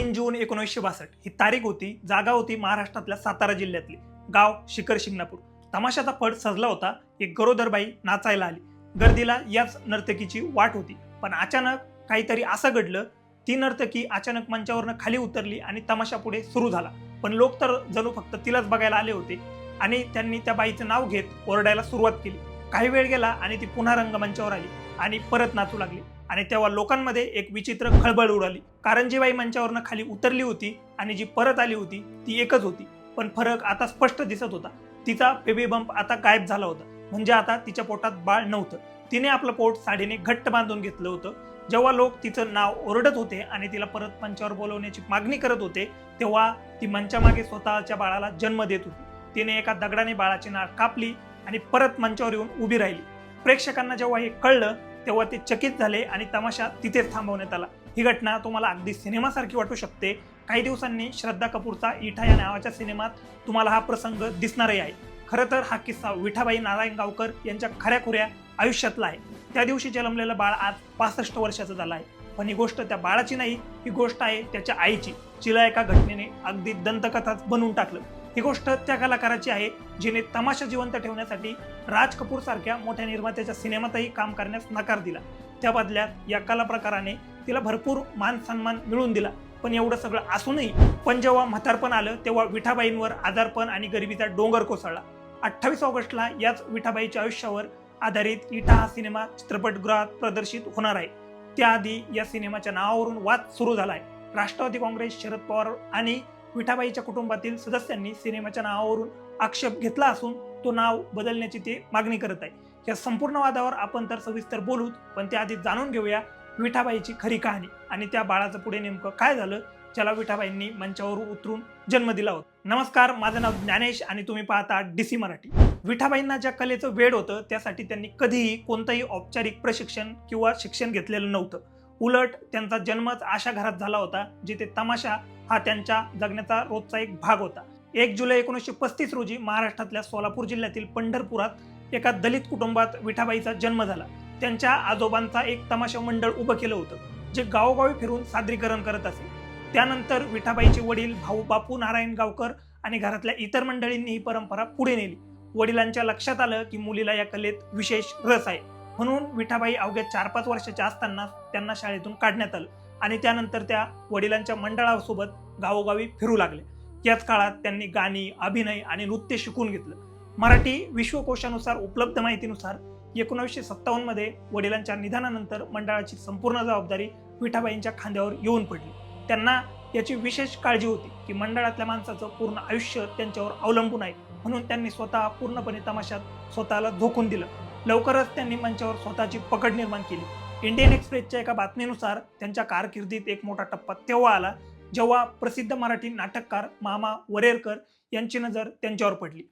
3 जून 1962 ही तारीख होती. जागा होती महाराष्ट्रातल्या सातारा जिल्ह्यातली. गाव शिखर शिंगणापूर. तमाशाचा फड सजला होता. एक गरोदर बाई नाचायला आली. गर्दीला याच नर्तकीची वाट होती. पण अचानक काहीतरी असं घडलं. ती नर्तकी अचानक मंचावरनं खाली उतरली आणि तमाशा पुढे सुरू झाला. पण लोक तर जणू फक्त तिलाच बघायला आले होते आणि त्यांनी त्या बाईचं नाव घेत ओरडायला सुरुवात केली. काही वेळ गेला आणि ती पुन्हा रंगमंचावर आली आणि परत नाचू लागली. आणि तेव्हा लोकांमध्ये एक विचित्र खळबळ उडाली. कारण जी बाई मंचावरनं खाली उतरली होती आणि जी परत आली होती ती एकच होती. पण फरक आता स्पष्ट दिसत होता. तिचा बेबी बंप आता गायब झाला होता. म्हणजे आता तिच्या पोटात बाळ नव्हतं. तिने आपलं पोट साडीने घट्ट बांधून घेतलं होतं. जेव्हा लोक तिचं नाव ओरडत होते आणि तिला परत मंचावर बोलवण्याची मागणी करत होते, तेव्हा ती मंचामागे स्वतःच्या बाळाला जन्म देत होती. तिने एका दगडाने बाळाची नाळ कापली आणि परत मंचावर येऊन उभी राहिली. प्रेक्षकांना जेव्हा हे कळलं तेव्हा ते चकित झाले आणि तमाशा तिथेच थांबवण्यात आला. ही घटना तुम्हाला अगदी सिनेमासारखी वाटू शकते. काही दिवसांनी श्रद्धा कपूरचा इठा या नावाच्या सिनेमात तुम्हाला हा प्रसंग दिसणारही आहे. खरं तर हा किस्सा विठाबाई नारायण गावकर यांच्या खऱ्याखुऱ्या आयुष्यातला आहे. त्या दिवशी जन्मलेलं बाळ आज 65 वर्षाचं झालं आहे. पण ही गोष्ट त्या बाळाची नाही, ही गोष्ट आहे त्याच्या आईची, जिला एका घटनेने अगदी दंतकथाच बनवून टाकलं. ही गोष्ट त्या कलाकाराची आहे जिने तमाशा जिवंत ठेवण्यासाठी राज कपूर सारख्या मोठ्या निर्मात्याच्या सिनेमातही काम करण्यास नकार दिला. त्या बदल्यात या कला प्रकाराने तिला भरपूर मान सन्मान मिळवून दिला. पण एवढं सगळं असूनही पण जेव्हा म्हातारपण आलं तेव्हा विठाबाईंवर आजारपण आणि गरिबीचा डोंगर कोसळला. 28 ऑगस्टला याच विठाबाईच्या आयुष्यावर आधारित इठा हा सिनेमा चित्रपटगृहात प्रदर्शित होणार आहे. त्याआधी या सिनेमाच्या नावावरून वाद सुरू झालाय. राष्ट्रवादी काँग्रेस, शरद पवार आणि विठाबाईच्या कुटुंबातील सदस्यांनी सिनेमाच्या नावावरून आक्षेप घेतला असून तो नाव बदलण्याची ते मागणी करत आहे. या संपूर्ण वादावर आपण तर सविस्तर बोलूच, पण त्याआधी जाणून घेऊया विठाबाईची खरी कहाणी आणि त्या बाळाचं पुढे नेमकं काय झालं ज्याला विठाबाईंनी मंचावर उतरून जन्म दिला होता. नमस्कार, माझं नाव ज्ञानेश आणि तुम्ही पाहता DC मराठी. विठाबाईंना ज्या कलेचं वेड होतं त्यासाठी त्यांनी कधीही कोणतंही औपचारिक प्रशिक्षण किंवा शिक्षण घेतलेलं नव्हतं. उलट त्यांचा जन्मच अशा घरात झाला होता जिथे तमाशा हा त्यांच्या जगण्याचा रोजचा एक भाग होता. 1 जुलै 1935 रोजी महाराष्ट्रातल्या सोलापूर जिल्ह्यातील पंढरपुरात एका दलित कुटुंबात विठाबाईचा जन्म झाला. त्यांच्या आजोबांचा एक तमाशा मंडळ उभं केलं होतं जे गावोगावी फिरून सादरीकरण करत असे. त्यानंतर विठाबाईचे वडील भाऊ बापू नारायण गावकर आणि घरातल्या इतर मंडळींनी ही परंपरा पुढे नेली. वडिलांच्या लक्षात आलं की मुलीला या कलेत विशेष रस आहे, म्हणून विठाबाई अवघ्या 4-5 वर्षाच्या असताना त्यांना शाळेतून काढण्यात आलं आणि त्यानंतर त्या वडिलांच्या मंडळासोबत गावोगावी फिरू लागले. याच काळात त्यांनी गाणी, अभिनय आणि नृत्य शिकून घेतलं. मराठी विश्वकोशानुसार उपलब्ध माहितीनुसार 1957 मध्ये वडिलांच्या निधनानंतर मंडळाची संपूर्ण जबाबदारी विठाबाईंच्या खांद्यावर येऊन पडली. त्यांना याची विशेष काळजी होती की मंडळातल्या माणसाचं पूर्ण आयुष्य त्यांच्यावर अवलंबून आहे, म्हणून त्यांनी स्वतः पूर्णपणे तमाशात स्वतःला झोकून दिलं. लवकरच त्यांनी मंचावर स्वतःची पकड निर्माण केली. इंडियन एक्सप्रेसच्या एका बातमीनुसार त्यांच्या कारकिर्दीत एक मोठा टप्पा तेव्हा आला जेव्हा प्रसिद्ध मराठी नाटककार मामा वरेरकर यांची नजर त्यांच्यावर पडली.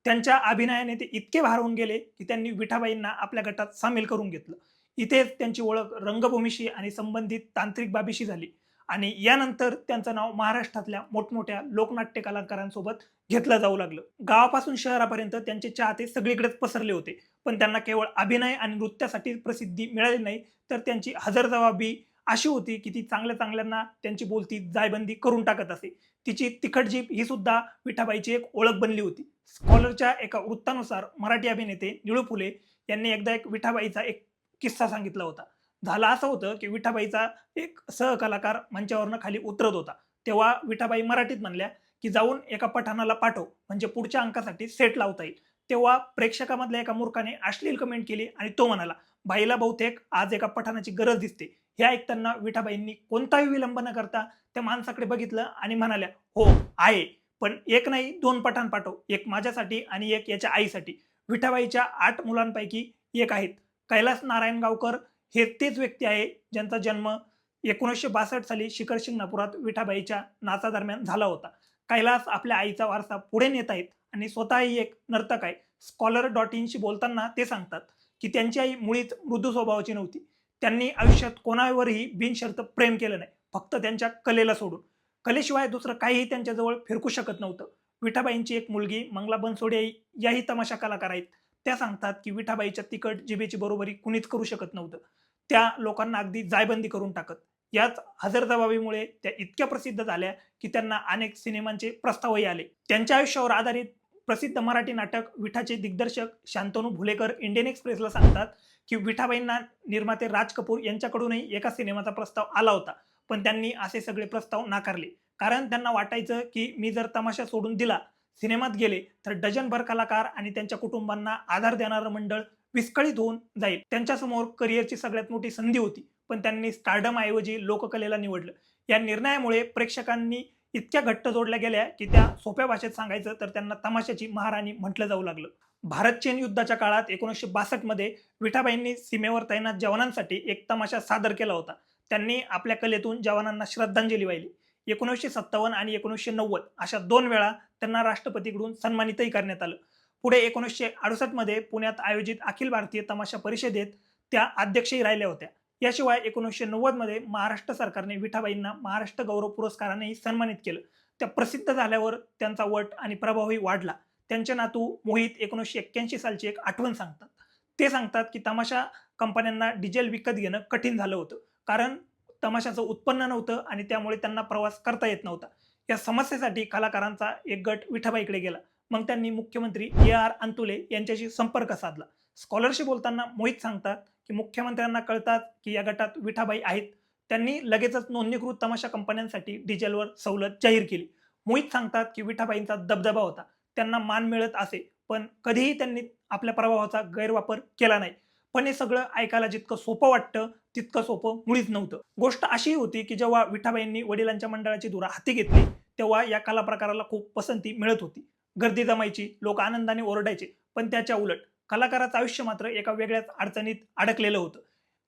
त्यांच्या अभिनयाने ते इतके भारावून गेले की त्यांनी विठाबाईंना आपल्या गटात सामील करून घेतलं. इथेच त्यांची ओळख रंगभूमीशी आणि संबंधित तांत्रिक बाबीशी झाली आणि यानंतर त्यांचं नाव महाराष्ट्रातल्या मोठमोठ्या लोकनाट्य कलाकारांसोबत घेतलं जाऊ लागलं. गावापासून शहरापर्यंत त्यांचे चाहते सगळीकडेच पसरले होते. पण त्यांना केवळ अभिनय आणि नृत्यासाठी प्रसिद्धी मिळाली नाही, तर त्यांची हजरजबाबी अशी होती की ती चांगल्या चांगल्यांना त्यांची बोलती जायबंदी करून टाकत असे. तिची तिखट जीभ ही सुद्धा विठाबाईची एक ओळख बनली होती. स्कॉलरच्या एका वृत्तानुसार मराठी अभिनेते निळू फुले यांनी एकदा एक विठाबाईचा एक किस्सा सांगितला होता. झालं असं होतं की विठाबाईचा एक सहकलाकार मंचावरनं खाली उतरत होता. तेव्हा विठाबाई मराठीत म्हणल्या की जाऊन एका पठाणाला पाठव, म्हणजे पुढच्या अंकासाठी सेट लावता येईल. तेव्हा प्रेक्षकामधल्या एका मूर्खाने अश्लील कमेंट केली आणि तो म्हणाला, बाईला बहुतेक आज एका पठाणाची गरज दिसते. हे ऐकताना विठाबाईंनी कोणताही विलंब न करता त्या माणसाकडे बघितलं आणि म्हणाल्या, हो आहे, पण एक नाही 2 पठाण पाठव, एक माझ्यासाठी आणि एक याच्या आईसाठी. विठाबाईच्या 8 मुलांपैकी एक आहेत कैलास नारायण गावकर. हे तेच व्यक्ती आहे ज्यांचा जन्म 1962 साली शिखर शिंगणापुरात विठाबाईच्या नाचादरम्यान झाला होता. कैलास आपल्या आईचा वारसा पुढे नेत आहेत आणि स्वतःही एक नर्तक आहे. scholar.in बोलताना ते सांगतात की त्यांची आई मुळीच मृदू स्वभावाची नव्हती. त्यांनी आयुष्यात कोणावरही बिनशर्त प्रेम केलं नाही, फक्त त्यांच्या कलेला सोडून. कलेशिवाय दुसरं काहीही त्यांच्याजवळ फिरकू शकत नव्हतं. विठाबाईंची एक मुलगी मंगला बनसोडे याही तमाशा कलाकार आहेत. त्या सांगतात की विठाबाईच्या तिखट जिभेची बरोबरी कुणीच करू शकत नव्हतं. त्या लोकांना अगदी जायबंदी करून टाकत. याच हजरजबाबीमुळे त्या इतक्या प्रसिद्ध झाल्या की त्यांना अनेक सिनेमांचे प्रस्तावही आले. त्यांच्या आयुष्यावर आधारित प्रसिद्ध मराठी नाटक विठाचे दिग्दर्शक शांतनू भुलेकर इंडियन एक्सप्रेसला सांगतात की विठाबाईंना निर्माते राज कपूर यांच्याकडूनही एका सिनेमाचा प्रस्ताव आला होता, पण त्यांनी असे सगळे प्रस्ताव नाकारले. कारण त्यांना वाटायचं की मी जर तमाशा सोडून दिला, सिनेमात गेले, तर डझनभर कलाकार आणि त्यांच्या कुटुंबांना आधार देणारं मंडळ विस्कळीत होऊन जाईल. त्यांच्यासमोर करिअरची सगळ्यात मोठी संधी होती, पण त्यांनी स्टारडम ऐवजी लोककलेला निवडलं. या निर्णयामुळे प्रेक्षकांनी इतक्या घट्ट जोडल्या गेल्या की त्या सोप्या भाषेत सांगायचं तर त्यांना तमाशाची महाराणी म्हटलं जाऊ लागलं. भारत चीन युद्धाच्या काळात 1962 मध्ये विठाबाईंनी सीमेवर तैनात जवानांसाठी एक तमाशा सादर केला होता. त्यांनी आपल्या कलेतून जवानांना श्रद्धांजली वाहिली. 1957 आणि 1990 अशा 2 वेळा त्यांना राष्ट्रपतीकडून सन्मानितही करण्यात आलं. पुढे 1968 मध्ये पुण्यात आयोजित अखिल भारतीय तमाशा परिषदेत त्या अध्यक्षही राहिल्या होत्या. याशिवाय 1990 मध्ये महाराष्ट्र सरकारने विठाबाईंना महाराष्ट्र गौरव पुरस्कारानेही सन्मानित केलं. त्या प्रसिद्ध झाल्यावर त्यांचा वट आणि प्रभावही वाढला. त्यांचे नातू मोहित 1981 सालची एक आठवण सांगतात. ते सांगतात की तमाशा कंपन्यांना डिझेल विकत घेणं कठीण झालं होतं, कारण तमाशाचं उत्पन्न नव्हतं आणि त्यामुळे त्यांना प्रवास करता येत नव्हता. या समस्येसाठी कलाकारांचा एक गट विठाबाईकडे गेला. मग त्यांनी मुख्यमंत्री AR अंतुले यांच्याशी संपर्क साधला. स्कॉलरशी बोलताना मोहित सांगतात की मुख्यमंत्र्यांना कळतात की या गटात विठाबाई आहेत. त्यांनी लगेचच नोंदणीकृत तमाशा कंपन्यांसाठी डिझेलवर सवलत जाहीर केली. मोहित सांगतात की विठाबाईंचा दबदबा होता, त्यांना मान मिळत असे, पण कधीही त्यांनी आपल्या प्रभावाचा गैरवापर केला नाही. पण हे सगळं ऐकायला जितकं सोपं वाटतं तितकं सोपं मुळीच नव्हतं. गोष्ट अशी होती की जेव्हा विठाबाईंनी वडिलांच्या मंडळाची धुरा हाती घेतली, तेव्हा या कला प्रकाराला खूप पसंती मिळत होती. गर्दी जमायची, लोक आनंदाने ओरडायचे. पण त्याच्या उलट कलाकाराचं आयुष्य मात्र एका वेगळ्याच अडचणीत अडकलेलं होतं.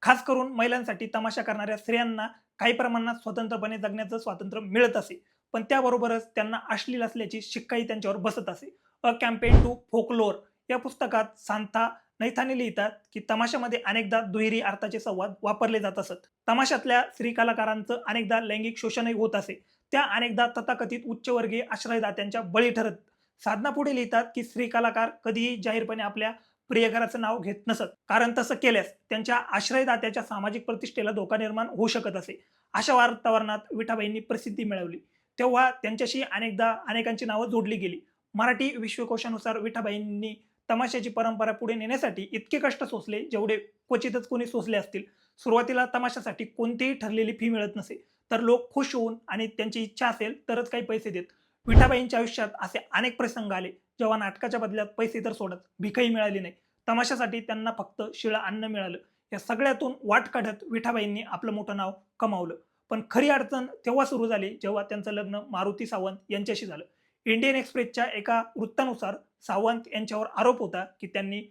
खास करून महिलांसाठी तमाशा करणाऱ्या स्त्रियांना काही प्रमाणात स्वतंत्रपणे जगण्याचं स्वातंत्र्य मिळत असे, पण त्याबरोबरच त्यांना अश्लील असल्याची शिक्काही त्यांच्यावर बसत असे. अ कॅम्पेन टू फोकलोर या पुस्तकात सांता नैथानी लिहितात की तमाशामध्ये अनेकदा दुहेरी अर्थाचे संवाद वापरले जात असत. तमाशातल्या स्त्री कलाकारांचं अनेकदा लैंगिक शोषणही होत असे. त्या अनेकदा तथाकथित उच्चवर्गीय आश्रयदात्यांच्या बळी ठरत. साधना पुढे लिहितात की स्त्री कलाकार कधीही जाहीरपणे आपल्या प्रियकराचं नाव घेत नसत, कारण तसं केल्यास त्यांच्या आश्रयदात्याच्या सामाजिक प्रतिष्ठेला धोका निर्माण होऊ शकत असे. अशा वातावरणात विठाबाईंनी प्रसिद्धी मिळवली. तेव्हा त्यांच्याशी अनेकदा अनेकांची नावं जोडली गेली. मराठी विश्वकोशानुसार विठाबाईंनी तमाशाची परंपरा पुढे नेण्यासाठी इतके कष्ट सोसले जेवढे क्वचितच कोणी सोसले असतील. सुरुवातीला तमाशासाठी कोणतीही ठरलेली फी मिळत नसे, तर लोक खुश होऊन आणि त्यांची इच्छा असेल तरच काही पैसे देत. विठाबाईंच्या आयुष्यात असे अनेक प्रसंग आले जेव्हा नाटकाच्या बदल्यात पैसे तर सोडत भीकही मिळाली नाही. तमाशासाठी त्यांना फक्त शिळं अन्न मिळालं. या सगळ्यातून वाट काढत विठाबाईंनी आपलं मोठं नाव कमावलं. पण खरी अडचण तेव्हा सुरू झाली जेव्हा त्यांचं लग्न मारुती सावंत यांच्याशी झालं. इंडियन एक्सप्रेसच्या एका वृत्तानुसार सावंत यांच्यावर आरोप होता की त्यांनी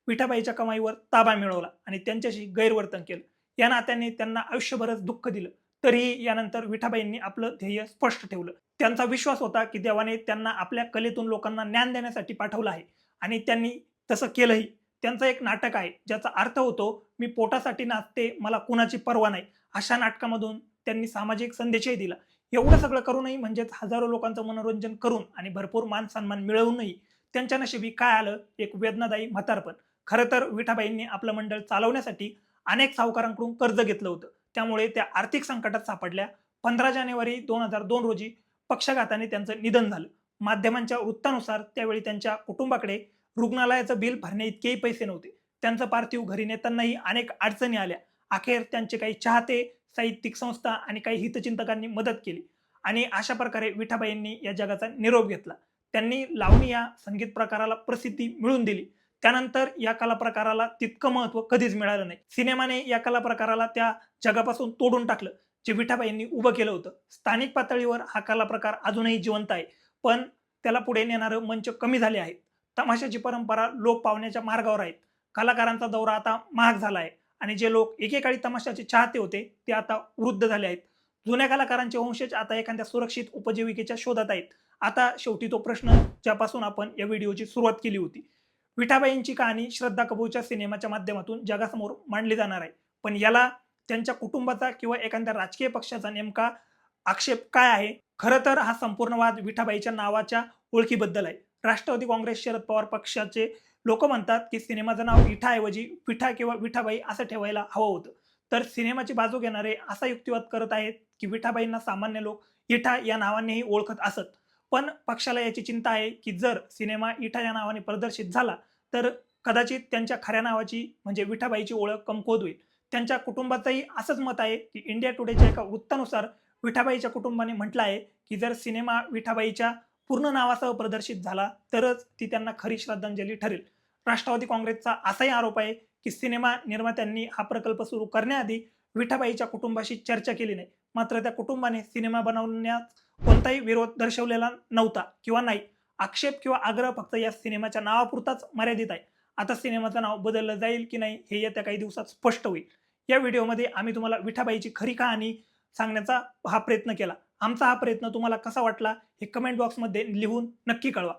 विठाबाईच्या कमाईवर ताबा मिळवला आणि त्यांच्याशी गैरवर्तन केलं. या नात्याने त्यांना आयुष्यभरच दुःख दिलं. तरीही यानंतर विठाबाईंनी आपलं ध्येय स्पष्ट ठेवलं. त्यांचा विश्वास होता की देवाने त्यांना आपल्या कलेतून लोकांना ज्ञान देण्यासाठी पाठवलं आहे आणि त्यांनी तसं केलंही. त्यांचं एक नाटक आहे ज्याचा अर्थ होतो, मी पोटासाठी नाचते, मला कुणाची पर्वा नाही. अशा नाटकामधून त्यांनी सामाजिक संदेशही दिला. एवढं सगळं करूनही, म्हणजेच हजारो लोकांचं मनोरंजन करून आणि भरपूर मान सन्मान मिळवूनही त्यांच्या नशिबी काय आलं, एक वेदनादायी म्हातारपण. खरं तर विठाबाईंनी आपलं मंडळ चालवण्यासाठी अनेक सावकारांकडून कर्ज घेतलं होतं. त्यामुळे त्या आर्थिक संकटात सापडल्या. 15 जानेवारी 2002 रोजी पक्षाघाताने त्यांचं निधन झालं. माध्यमांच्या वृत्तानुसार त्यावेळी त्यांच्या कुटुंबाकडे रुग्णालयाचं बिल भरण्याइतकेही पैसे नव्हते. त्यांचं पार्थिव घरी नेतानाही अनेक अडचणी आल्या. अखेर त्यांचे काही चाहते, साहित्यिक संस्था आणि काही हितचिंतकांनी मदत केली आणि अशा प्रकारे विठाबाईंनी या जगाचा निरोप घेतला. त्यांनी लावणी या संगीत प्रकाराला प्रसिद्धी मिळवून दिली. त्यानंतर या कला प्रकाराला तितकं महत्त्व कधीच मिळालं नाही. सिनेमाने या कला प्रकाराला त्या जगापासून तोडून टाकलं जे विठाबाईंनी उभं केलं होतं. स्थानिक पातळीवर हा कला प्रकार अजूनही जिवंत आहे, पण त्याला पुढे नेणारं मंच कमी झाले आहेत. तमाशाची परंपरा लोप पावण्याच्या मार्गावर आहेत. कलाकारांचा दौरा आता महाग झाला आहे आणि जे लोक एकेकाळी तमाशाचे चाहते होते ते आता वृद्ध झाले आहेत. जुन्या कलाकारांचे वंशज आता एखाद्या सुरक्षित उपजीविकेच्या शोधात आहेत. आता शेवटी तो प्रश्न ज्यापासून आपण या व्हिडिओची सुरुवात केली होती. विठाबाईंची कहाणी श्रद्धा कपूरच्या सिनेमाच्या माध्यमातून जगासमोर मांडली जाणार आहे, पण याला त्यांच्या कुटुंबाचा किंवा एखाद्या राजकीय पक्षाचा नेमका आक्षेप काय आहे? खरं तर हा संपूर्ण वाद विठाबाईच्या नावाच्या ओळखीबद्दल आहे. राष्ट्रवादी काँग्रेस शरद पवार पक्षाचे लोक म्हणतात की सिनेमाचं नाव विठाऐवजी विठा किंवा विठाबाई असं ठेवायला हवं होतं. तर सिनेमाची बाजू घेणारे असा युक्तिवाद करत आहेत की विठाबाईंना सामान्य लोक इठा या नावानेही ओळखत असत. पण पक्षाला याची चिंता आहे की जर सिनेमा इठा या नावाने प्रदर्शित झाला तर कदाचित त्यांच्या खऱ्या नावाची म्हणजे विठाबाईची ओळख कमकुवत होईल. त्यांच्या कुटुंबाचंही असंच मत आहे की इंडिया टुडेच्या एका वृत्तानुसार विठाबाईच्या कुटुंबाने म्हटलं आहे की जर सिनेमा विठाबाईच्या पूर्ण नावासह प्रदर्शित झाला तरच ती त्यांना खरी श्रद्धांजली ठरेल. राष्ट्रवादी काँग्रेसचा असाही आरोप आहे की सिनेमा निर्मात्यांनी हा प्रकल्प सुरू करण्याआधी विठाबाईच्या कुटुंबाशी चर्चा केली नाही. मात्र त्या कुटुंबाने सिनेमा बनवण्यास कोणताही विरोध दर्शवलेला नव्हता किंवा नाही. आक्षेप किंवा आग्रह फक्त या सिनेमाच्या नावापुरताच मर्यादित आहे. आता सिनेमाचं नाव बदललं जाईल की नाही हे येत्या काही दिवसात स्पष्ट होईल. या व्हिडिओमध्ये आम्ही तुम्हाला विठाबाईची खरी कहाणी सांगण्याचा हा प्रयत्न केला. आमचा हा प्रयत्न तुम्हाला कसा वाटला हे कमेंट बॉक्समध्ये लिहून नक्की कळवा.